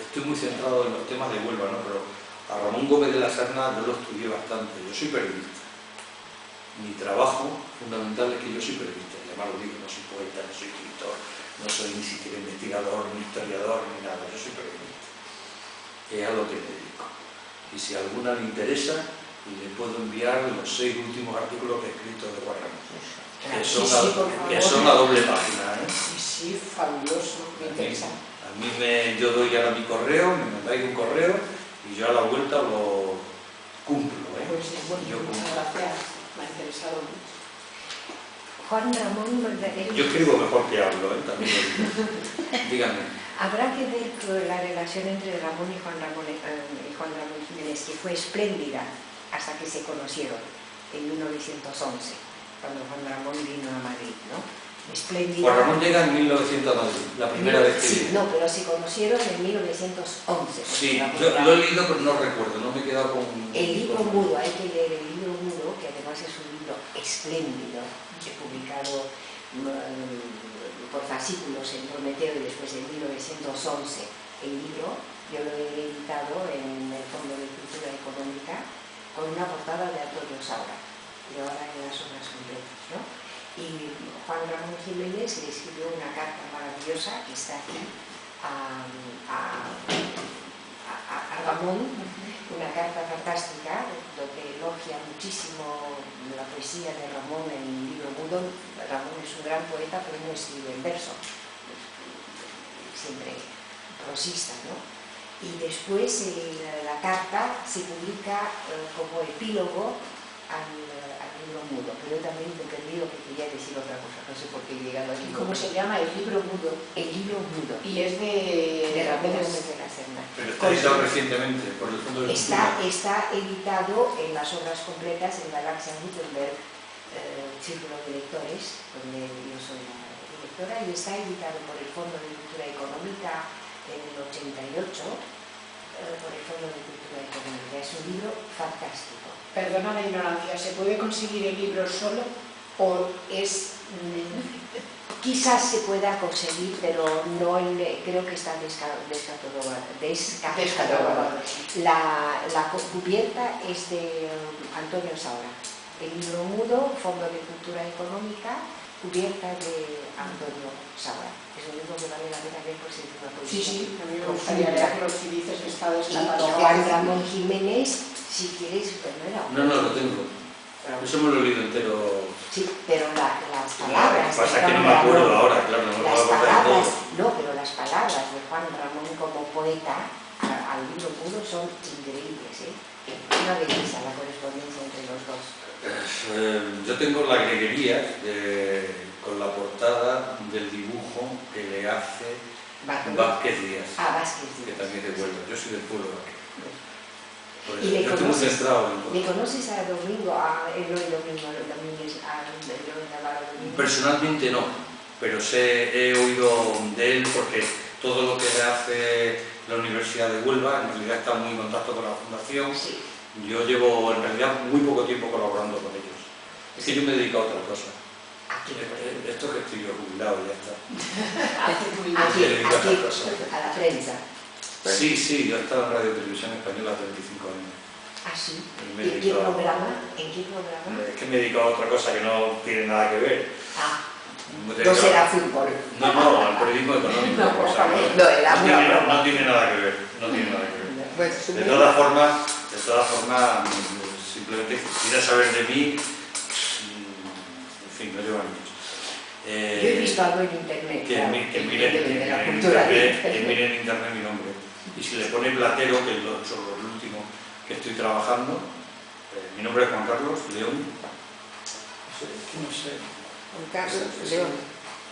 estoy muy centrado en los temas de Huelva, ¿no? Pero a Ramón Gómez de la Serna yo lo estudié bastante. Yo soy periodista. Mi trabajo fundamental es que yo soy periodista. Además lo digo, no soy poeta, no soy escritor, no soy ni siquiera investigador, ni historiador, ni nada. Yo soy periodista. Es a lo que me dedico. Y si a alguna le interesa, le puedo enviar los 6 últimos artículos que he escrito de Juan Ramón. Que Sí, son, sí, por favor. que son a doble página, ¿eh? Sí, sí, fabuloso, me interesa. A mí yo doy ahora mi correo, me mandáis un correo y yo a la vuelta lo cumplo, ¿eh? Pues bueno, Yo muchas cumplo. gracias, me ha interesado mucho. Juan Ramón, Yo escribo mejor que hablo, ¿eh? También lo digo. Díganme. habrá que ver la relación entre Ramón y Juan Ramón Jiménez, que fue espléndida hasta que se conocieron en 1911, cuando Juan Ramón vino a Madrid, ¿no? Espléndida. Juan Ramón llega en 1900 a Madrid, la primera vez que Sí, viene. no, pero se conocieron en 1911. Sí, Ramón yo era- lo he leído pero no recuerdo, no me he quedado con... El libro mudo, hay que leer el libro mudo, que además es un libro espléndido, publicado por fascículos en Prometeo y después en 1911. El libro yo lo he editado en el Fondo de Cultura Económica con una portada de Antonio Saura, y ahora en las obras completas, ¿no? Y Juan Ramón Jiménez le escribió una carta maravillosa que está aquí a Ramón, una carta fantástica donde elogia muchísimo la poesía de Ramón en el libro mudo. Ramón es un gran poeta, pero no escribe en verso, siempre prosista, ¿no? Y después la carta se publica como epílogo al libro mudo, pero yo también he entendido que quería decir otra cosa, no sé por qué he llegado aquí. ¿Cómo se llama? El libro mudo. El libro mudo, Y es de Ramón Ramón. Gómez de la Serna. Pero está editado recientemente por el Fondo de Cultura. Está editado en las obras completas en Galaxia Gutenberg, Círculo de Lectores, donde yo soy la directora, y está editado por el Fondo de Cultura Económica en el 88, por el Fondo de Cultura Económica. Es un libro fantástico. Perdona la ignorancia, ¿se puede conseguir el libro solo o es...? Quizás se pueda conseguir, pero no creo que está descatalogado. La cubierta es de Antonio Saura. El libro mudo, Fondo de Cultura Económica, cubierta de Antonio Saura. Es un libro que vale la pena ver por si es una poesía. Sí, a mí me gustaría leerlo si dices que está Y descatalogado. Juan Ramón Jiménez, si quieres, bueno, era un- No, lo tengo. Eso me lo he leído entero. Sí, pero las Claro, palabras. pasa de que no Juan me acuerdo Ramón- ahora, claro, no me Las puedo acordar de palabras, todo. no, pero las palabras de Juan Ramón como poeta al libro mudo son increíbles, ¿eh? Una belleza la correspondencia entre los dos. Yo tengo la greguería con la portada del dibujo que le hace Vázquez Díaz, Vázquez que Díaz. también es de Huelva. Yo soy del pueblo de Vázquez. Por ¿Y eso, le yo estoy muy conoces? centrado en... ¿Le conoces a Domingo? A Eloy Domingo, también es a Eloy Navarro Domingo. Personalmente no, pero he oído de él porque todo lo que hace la Universidad de Huelva, en realidad está muy en contacto con la Fundación. Sí. Yo llevo en realidad muy poco tiempo colaborando con ellos. Es que yo me he dedicado a otra cosa. Aquí, Esto que estoy yo jubilado ya está. Hace muy bien. aquí, Se dedica a aquí, otra cosa. a la prensa. Sí, yo he estado en Radio Televisión Española 35 años. Ah, sí. Y me ¿Y he en qué dedicado- programa? ¿En qué programa? Es que me he dedicado a otra cosa que no tiene nada que ver. Ah, Me he no dedicado- será fútbol. No, al periodismo económico. No, o sea, no, era una broma. no tiene nada que ver. No tiene nada que ver. Pues, De todas formas, simplemente quisiera saber de mí, en fin, no llevo años. Yo he visto algo en internet. Que claro, miren de la cultura en internet mi nombre. Y si le pone Platero, que es lo último que estoy trabajando, mi nombre es Juan Carlos León. No sé. Juan Carlos León.